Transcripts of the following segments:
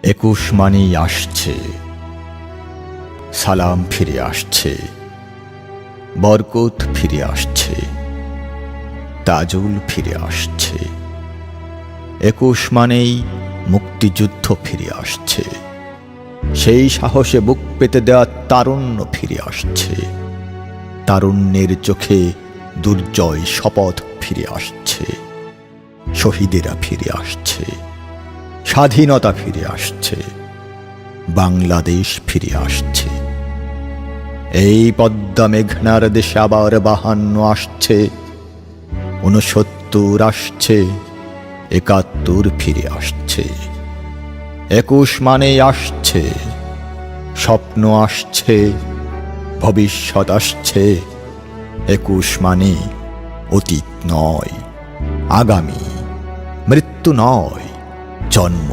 21 মানেই আসছে, সালাম ফিরে আসছে, বরকত ফিরে আসছে, তাজুল ফিরে আসছে। 21 মানেই মুক্তিযুদ্ধ ফিরে আসছে, সেই সাহসে বুক পেতে দেওয়া তারুণ্য ফিরে আসছে। তারুণ্যের চোখে দুর্জয় শপথ ফিরে আসছে। শহীদেরা ফিরে আসছে, স্বাধীনতা ফিরে আসছে, বাংলাদেশ ফিরে আসছে। এই পদ্মা মেঘনার দেশে আবার 52 আসছে, 69 আসছে, 71 ফিরে আসছে। 21 মানেই আসছে, স্বপ্ন আসছে, ভবিষ্যৎ আসছে। 21 মানে অতীত নয়, আগামী, মৃত্যু নয়, জন্ম।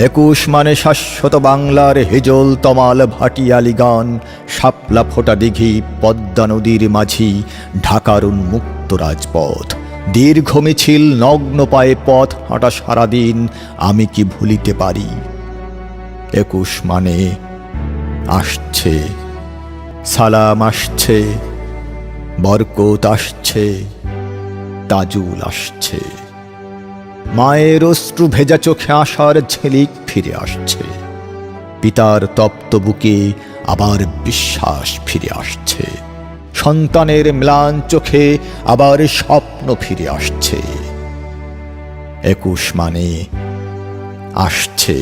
21 মানে শাশ্বত বাংলার হিজল তমাল ভাটিয়ালি গান, শাপলা ফোটা দিঘি, পদ্মা নদীর মাঝি, ঢাকার উন্মুক্ত রাজপথ, দীর্ঘ মিছিল, নগ্ন পায়ে পথ হাঁটা সারাদিন, আমি কি ভুলিতে পারি। 21 মানে আসছে, সালাম আসছে, বরকত আসছে, তাজুল আসছে। মায়ের অশ্রু ভেজা চোখে আশার ঝিলিক ফিরে আসছে। পিতার তপ্ত বুকে আবার বিশ্বাস ফিরে আসছে। সন্তানের ম্লান চোখে আবার স্বপ্ন ফিরে আসছে। 21 মানে আসছে।